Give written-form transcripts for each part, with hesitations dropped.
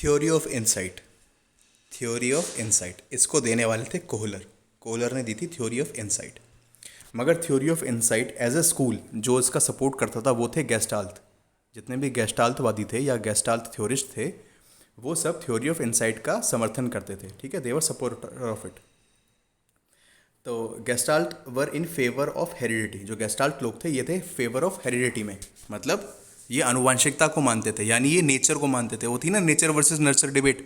Theory of insight. Theory of insight इसको देने वाले थे कोहलर। कोहलर ने दी थी थ्योरी ऑफ इंसाइट। मगर theory of insight as a school जो इसका सपोर्ट करता था वो थे गेस्टाल्ट। जितने भी गेस्टाल्टवादी थे या गेस्टाल्ट थ्योरिस्ट थे वो सब थ्योरी ऑफ इंसाइट का समर्थन करते थे। ठीक है, दे वर सपोर्टर ऑफ इट। तो gestalt were in favour of heredity. जो गेस्टाल्ट लोग थे ये थे फेवर ऑफ हेरिडिटी में, मतलब ये आनुवंशिकता को मानते थे, यानी ये नेचर को मानते थे। वो थी ना नेचर वर्सेस नर्चर डिबेट,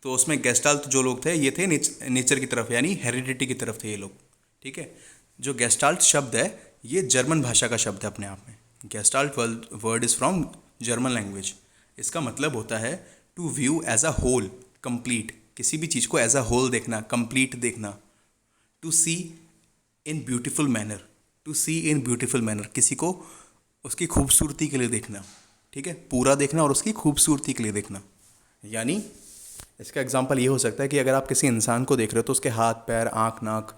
तो उसमें गेस्टाल्ट जो लोग थे ये थे नेचर की तरफ, यानी हेरिडिटी की तरफ थे ये लोग। ठीक है, जो गेस्टाल्ट शब्द है ये जर्मन भाषा का शब्द है अपने आप में। Gestalt word is from German language. इसका मतलब होता है to view as a whole, complete. किसी भी चीज़ को एज अ होल देखना, कंप्लीट देखना। To see in beautiful manner, to see in beautiful manner, किसी को उसकी खूबसूरती के लिए देखना। ठीक है, पूरा देखना और उसकी खूबसूरती के लिए देखना। यानी इसका एग्जांपल ये हो सकता है कि अगर आप किसी इंसान को देख रहे हो तो उसके हाथ पैर आँख नाक,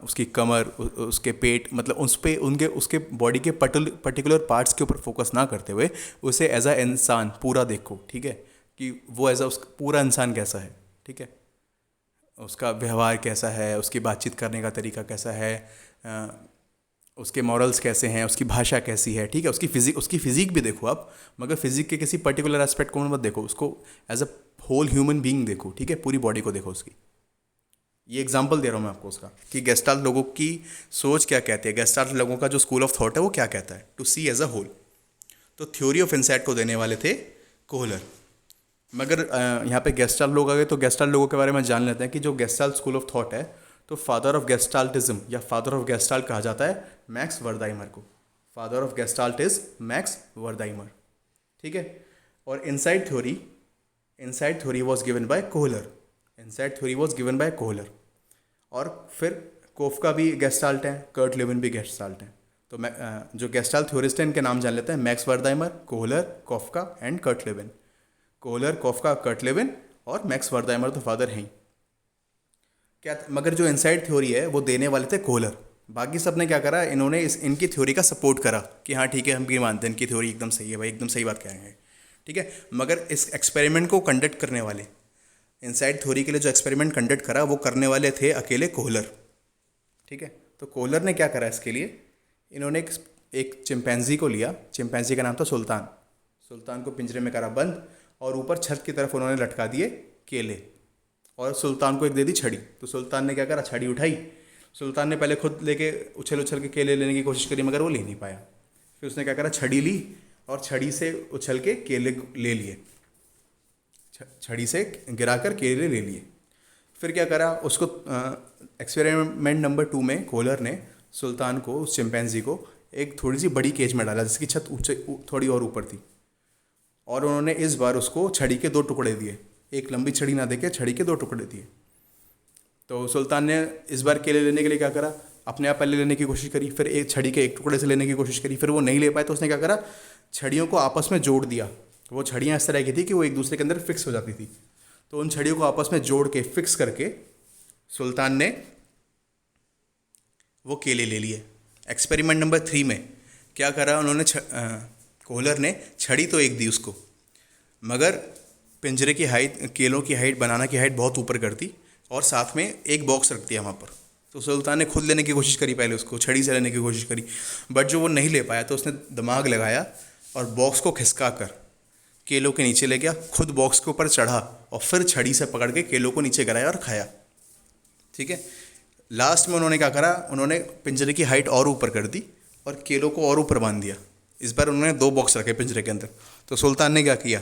उसकी कमर, उसके पेट, मतलब उस पे उनके उसके बॉडी के पर्टिकुलर पार्ट्स के ऊपर फोकस ना करते हुए उसे एज अ इंसान पूरा देखो। ठीक है, कि वो एज अ पूरा इंसान कैसा है। ठीक है, उसका व्यवहार कैसा है, उसकी बातचीत करने का तरीका कैसा है, उसके मॉरल्स कैसे हैं, उसकी भाषा कैसी है। ठीक है, उसकी फिजिक भी देखो आप, मगर फिजिक के किसी पर्टिकुलर एस्पेक्ट को मत देखो, उसको as a whole human being देखो। ठीक है, पूरी बॉडी को देखो उसकी। ये एग्जांपल दे रहा हूँ मैं आपको उसका कि गेस्टाल्ट लोगों की सोच क्या कहती है, गेस्टाल्ट लोगों का जो स्कूल ऑफ थॉट है वो क्या कहता है, to see as a whole. तो थ्योरी ऑफ इंसाइट को देने वाले थे कोहलर। मगर यहाँ पे गेस्टाल्ट लोग आ गए तो गेस्टाल्ट लोगों के बारे में जान लेते हैं कि जो गेस्टाल्ट स्कूल ऑफ थॉट है, तो फादर ऑफ गेस्टाल्टिज्म या फादर ऑफ गेस्टाल्ट कहा जाता है मैक्स वर्दाइमर को। Father of gestalt is Max Wertheimer. ठीक है, और insight theory was given by Kohler. Insight theory was given by Kohler. और फिर कोफका भी गेस्टाल्ट हैं, कर्ट लेविन भी गेस्टाल्ट हैं। तो जो गेस्टाल्ट थ्योरिस्ट हैं इनके नाम जान लेते हैं, Max Wertheimer, Kohler, Koffka and Kurt Lewin. Kohler, Koffka, Kurt Lewin और मैक्स वर्दाइमर तो फादर हैं ही। क्या मगर जो इनसाइड थ्योरी है वो देने वाले थे कोहलर। बाकी सब ने क्या करा, इन्होंने इनकी थ्योरी का सपोर्ट करा कि हाँ ठीक है हम भी मानते हैं इनकी थ्योरी एकदम सही है भाई, एकदम सही बात कह रहे हैं। ठीक है, मगर इस एक्सपेरिमेंट को कंडक्ट करने वाले, इनसाइड थ्योरी के लिए जो एक्सपेरिमेंट कंडक्ट करा वो करने वाले थे अकेले कोहलर। ठीक है, तो कोहलर ने क्या करा इसके लिए, इन्होंने एक चिंपैंजी को लिया। चिंपैंजी का नाम था सुल्तान। सुल्तान को पिंजरे में करा बंद और ऊपर छत की तरफ उन्होंने लटका दिए केले और सुल्तान को एक दे दी छड़ी। तो सुल्तान ने क्या करा, छड़ी उठाई। सुल्तान ने पहले खुद लेके उछल उछल के केले लेने की कोशिश करी मगर वो ले नहीं पाया। फिर उसने क्या करा, छड़ी ली और छड़ी से उछल के केले ले लिए, छड़ी से गिराकर केले ले लिए। फिर क्या करा, उसको एक्सपेरिमेंट नंबर 2 में कोहलर ने सुल्तान को, उस चिंपैंजी को एक थोड़ी सी बड़ी केज में डाला जिसकी छत थोड़ी और ऊपर थी। और उन्होंने इस बार उसको छड़ी के 2 टुकड़े दिए, एक लंबी छड़ी ना देके छड़ी के 2 टुकड़े दिए। तो सुल्तान ने इस बार केले लेने के लिए क्या करा, अपने आप पहले लेने की कोशिश करी, फिर एक छड़ी के एक टुकड़े से लेने की कोशिश करी, फिर वो नहीं ले पाए तो उसने क्या करा, छड़ियों को आपस में जोड़ दिया। वो छड़ियाँ इस तरह की थी कि वो एक दूसरे के अंदर फिक्स हो जाती थी। तो उन छड़ियों को आपस में जोड़ के फिक्स करके सुल्तान ने वो केले ले लिए। एक्सपेरिमेंट नंबर 3 में क्या करा उन्होंने, कोहलर ने छड़ी तो एक दी उसको, मगर पिंजरे की हाइट, केलों की हाइट, बनाना की हाइट बहुत ऊपर कर दी और साथ में एक बॉक्स रख दिया वहाँ पर। तो सुल्तान ने खुद लेने की कोशिश करी, पहले उसको छड़ी से लेने की कोशिश करी, बट जो वो नहीं ले पाया तो उसने दिमाग लगाया और बॉक्स को खिसका कर केलों के नीचे ले गया, खुद बॉक्स के ऊपर चढ़ा और फिर छड़ी से पकड़ के केलों को नीचे गिराया और खाया। ठीक है, लास्ट में उन्होंने क्या करा, उन्होंने पिंजरे की हाइट और ऊपर कर दी और केलों को और ऊपर बांध दिया। इस बार उन्होंने 2 बॉक्स रखे पिंजरे के अंदर। तो सुल्तान ने क्या किया,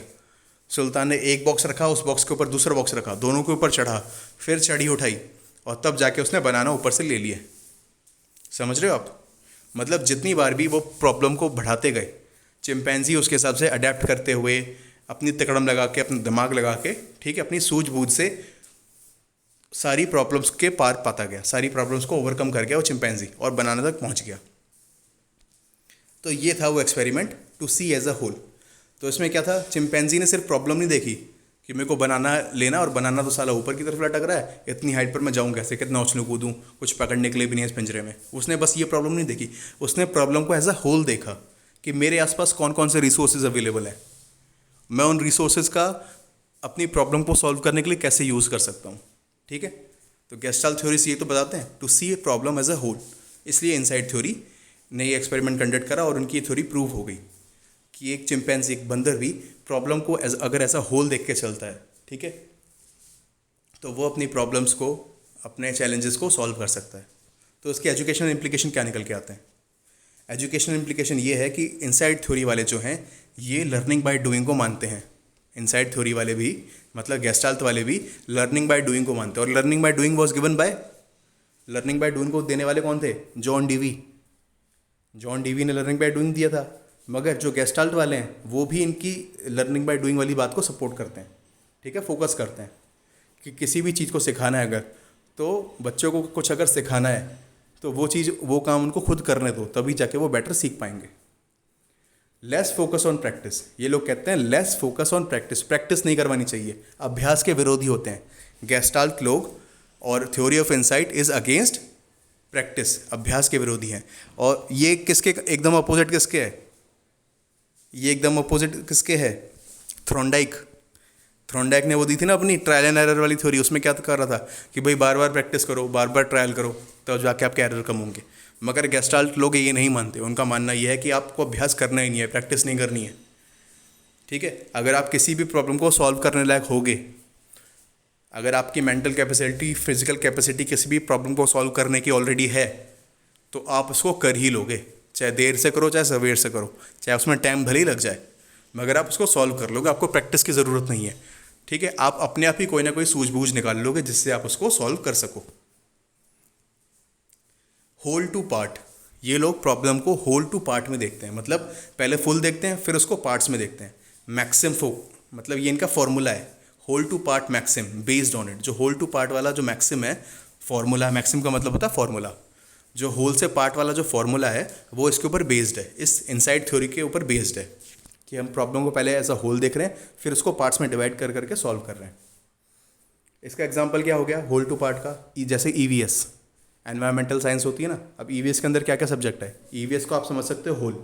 सुल्तान ने एक बॉक्स रखा, उस बॉक्स के ऊपर दूसरा बॉक्स रखा, दोनों के ऊपर चढ़ा, फिर छड़ी उठाई और तब जाके उसने बनाना ऊपर से ले लिया। समझ रहे हो आप, मतलब जितनी बार भी वो प्रॉब्लम को बढ़ाते गए, चिंपैंजी उसके हिसाब से अडेप्ट करते हुए, अपनी तकड़म लगा के, अपना दिमाग लगा के, ठीक है, अपनी सूझबूझ से सारी प्रॉब्लम्स के पार पाता गया, सारी प्रॉब्लम्स को ओवरकम कर गया वो चिंपैंजी और बनाना तक पहुंच गया। तो ये था वो experiment, to see as a whole. तो इसमें क्या था, चिंपैंजी ने सिर्फ प्रॉब्लम नहीं देखी कि मेरे को बनाना लेना और बनाना तो साला ऊपर की तरफ लटक रहा है, इतनी हाइट पर मैं जाऊँ कैसे, कितना उछलूँ कूदूँ, कुछ पकड़ने के लिए भी नहीं है इस पिंजरे में। उसने बस ये प्रॉब्लम नहीं देखी, उसने प्रॉब्लम को एज अ होल देखा कि मेरे आसपास कौन कौन से रिसोर्सेज अवेलेबल है, मैं उन रिसोर्सेज का अपनी प्रॉब्लम को सॉल्व करने के लिए कैसे यूज़ कर सकता हूँ, ठीक है। तो गेस्टाल्ट थ्योरी से ये तो बताते हैं to see a problem as a whole, इसलिए इनसाइड थ्योरी ने ये एक्सपेरिमेंट कंडक्ट करा और उनकी थ्योरी प्रूव हो गई कि एक चिंपैंजी, एक बंदर भी प्रॉब्लम को अगर ऐसा होल देख के चलता है, ठीक है, तो वो अपनी प्रॉब्लम्स को, अपने चैलेंजेस को सॉल्व कर सकता है। तो उसके एजुकेशनल इम्प्लीकेशन क्या निकल के आते हैं? एजुकेशनल इम्प्लीकेशन ये है कि इनसाइड थ्योरी वाले जो हैं ये लर्निंग बाय डूइंग को मानते हैं। इनसाइड थ्योरी वाले भी, मतलब गेस्टाल्ट वाले भी लर्निंग बाय डूइंग को मानते हैं। और learning by doing was given by, learning by doing को देने वाले कौन थे? John Dewey. जॉन डीवी ने लर्निंग बाय डूइंग दिया था। मगर जो गेस्टाल्ट वाले हैं वो भी इनकी लर्निंग बाय डूइंग वाली बात को सपोर्ट करते हैं, ठीक है, फोकस करते हैं कि किसी भी चीज़ को सिखाना है अगर, तो बच्चों को कुछ अगर सिखाना है तो वो चीज़, वो काम उनको खुद करने दो, तभी जाके वो बेटर सीख पाएंगे। लेस फोकस ऑन प्रैक्टिस, ये लोग कहते हैं less focus on practice, practice नहीं करवानी चाहिए, अभ्यास के विरोधी होते हैं गेस्टाल्ट लोग। और theory of insight is against practice, अभ्यास के विरोधी हैं। और ये किसके एकदम अपोजिट किसके है? ये एकदम अपोजिट किसके है? थ्रोंडाइक। थ्रोंडाइक ने वो दी थी ना अपनी ट्रायल एंड एरर वाली थ्योरी, उसमें क्या कर रहा था कि भाई बार बार प्रैक्टिस करो, बार बार ट्रायल करो, तो जाके आपके एरर कम होंगे। मगर गेस्टाल्ट लोग ये नहीं मानते, उनका मानना ये है कि आपको अभ्यास करना ही नहीं है, प्रैक्टिस नहीं करनी है, ठीक है। अगर आप किसी भी प्रॉब्लम को सॉल्व करने लायक होगे, अगर आपकी मेंटल कैपेसिटी, फिजिकल कैपेसिटी किसी भी प्रॉब्लम को सॉल्व करने की ऑलरेडी है, तो आप उसको कर ही लोगे, चाहे देर से करो चाहे सवेर से करो, चाहे उसमें टाइम भले ही लग जाए, मगर आप उसको सॉल्व कर लोगे। आपको प्रैक्टिस की ज़रूरत नहीं है, ठीक है। आप अपने आप ही कोई ना कोई सूझबूझ निकाल लोगे जिससे आप उसको सॉल्व कर सको। होल टू पार्ट, ये लोग प्रॉब्लम को होल टू पार्ट में देखते हैं, मतलब पहले फुल देखते हैं फिर उसको पार्ट्स में देखते हैं। मैक्सिम मतलब ये इनका फॉर्मूला है, whole to part maxim, based on it. जो होल टू पार्ट वाला जो मैक्सिम है फॉर्मूला, मैक्सिम का मतलब होता है फॉर्मूला, जो होल से पार्ट वाला जो फॉर्मूला है वो इसके ऊपर बेस्ड है, इस इनसाइड थ्योरी के ऊपर बेस्ड है कि हम प्रॉब्लम को पहले एज अ होल देख रहे हैं, फिर उसको पार्ट्स में डिवाइड कर करके सॉल्व कर रहे हैं। इसका एग्जांपल क्या हो गया होल टू पार्ट का? जैसे ईवीएस, एनवायरमेंटल साइंस होती है ना। अब ईवीएस के अंदर क्या क्या सब्जेक्ट है? ईवीएस को आप समझ सकते हो होल।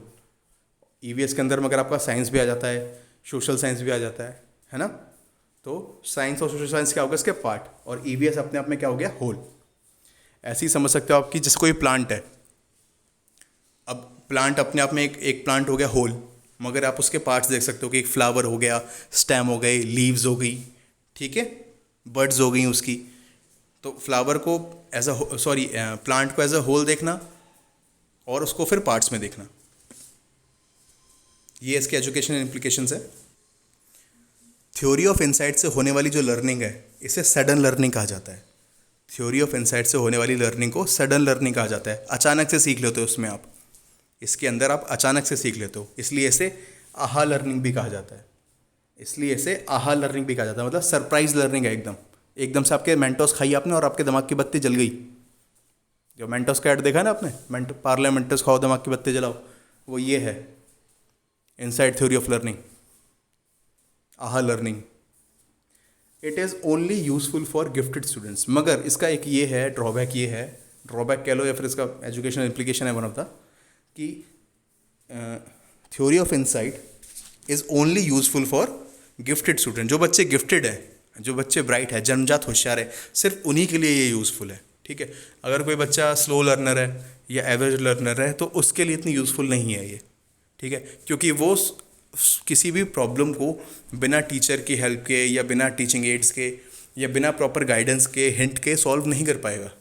ईवीएस के अंदर मगर आपका साइंस भी आ जाता है, सोशल साइंस भी आ जाता है ना। तो साइंस और सोशल साइंस क्या होगा? इसके पार्ट। और ईवीएस अपने आप में क्या हो गया? होल। ऐसे ही समझ सकते हो आप कि जैसे कोई प्लांट है, अब प्लांट अपने आप में एक प्लांट हो गया होल, मगर आप उसके पार्ट्स देख सकते हो कि एक फ्लावर हो गया, स्टेम हो गई, लीव्स हो गई, ठीक है, बर्ड्स हो गई उसकी। तो फ्लावर को एज अ प्लांट को एज अ होल देखना और उसको फिर पार्ट्स में देखना, ये इसके एजुकेशनल इम्प्लीकेशंस है। थ्योरी ऑफ इनसाइट से होने वाली जो लर्निंग है इसे सडन लर्निंग कहा जाता है। थ्योरी ऑफ इनसाइट से होने वाली लर्निंग को सडन लर्निंग कहा जाता है। अचानक से सीख लेते हो उसमें आप, इसके अंदर आप अचानक से सीख लेते हो, इसलिए इसे आहा लर्निंग भी कहा जाता है। इसलिए इसे आहा लर्निंग भी कहा जाता है, मतलब सरप्राइज लर्निंग है। एकदम से आपके मेंटोस खाई आपने और आपके दिमाग की बत्ती जल गई। जो मेंटोस का ऐड देखा ना आपने, पार्ले मेंटोस खाओ दिमाग की बत्ती जलाओ, वो ये है इनसाइड थ्योरी ऑफ लर्निंग, आहा learning. It is only useful for gifted students. मगर इसका एक ये है ड्रॉबैक कह लो या फिर इसका एजुकेशनल इम्प्लीकेशन है वन ऑफ द, कि theory of insight is only useful for gifted student. जो बच्चे गिफ्टेड है, जो बच्चे ब्राइट है, जन्मजात होशियार है, सिर्फ उन्हीं के लिए ये यूज़फुल है, ठीक है। अगर कोई बच्चा स्लो लर्नर है या एवरेज लर्नर है तो उसके लिए इतनी यूज़फुल नहीं है ये, ठीक है, क्योंकि वो किसी भी प्रॉब्लम को बिना टीचर की हेल्प के या बिना टीचिंग एड्स के या बिना प्रॉपर गाइडेंस के, हिंट के सॉल्व नहीं कर पाएगा,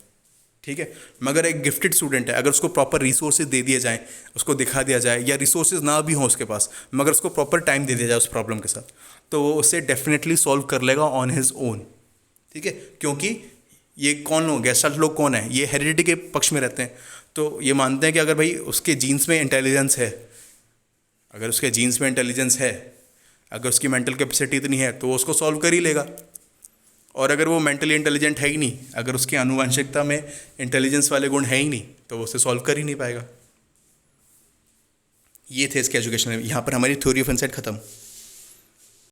ठीक है। मगर एक गिफ्टेड स्टूडेंट है, अगर उसको प्रॉपर रिसोर्सेज दे दिए जाएँ, उसको दिखा दिया जाए, या रिसोर्सेज ना भी हों उसके पास, मगर उसको प्रॉपर टाइम दे दिया जाए उस प्रॉब्लम के साथ, तो वो उसे डेफिनेटली सॉल्व कर लेगा ऑन हिज ओन, ठीक है। क्योंकि ये कौन लोग, गेस्टाल्ट लोग कौन है? ये हेरिडिटी के पक्ष में रहते हैं। तो ये मानते हैं कि अगर भाई उसके जीन्स में इंटेलिजेंस है, अगर उसके जीन्स में इंटेलिजेंस है, अगर उसकी मेंटल कैपेसिटी इतनी है तो वो उसको सॉल्व कर ही लेगा। और अगर वो मेंटली इंटेलिजेंट है ही नहीं, अगर उसकी आनुवंशिकता में इंटेलिजेंस वाले गुण है ही नहीं, तो वो उसे सॉल्व कर ही नहीं पाएगा। ये थे इसके एजुकेशन। यहाँ पर हमारी थ्योरी ऑफ इनसाइट खत्म।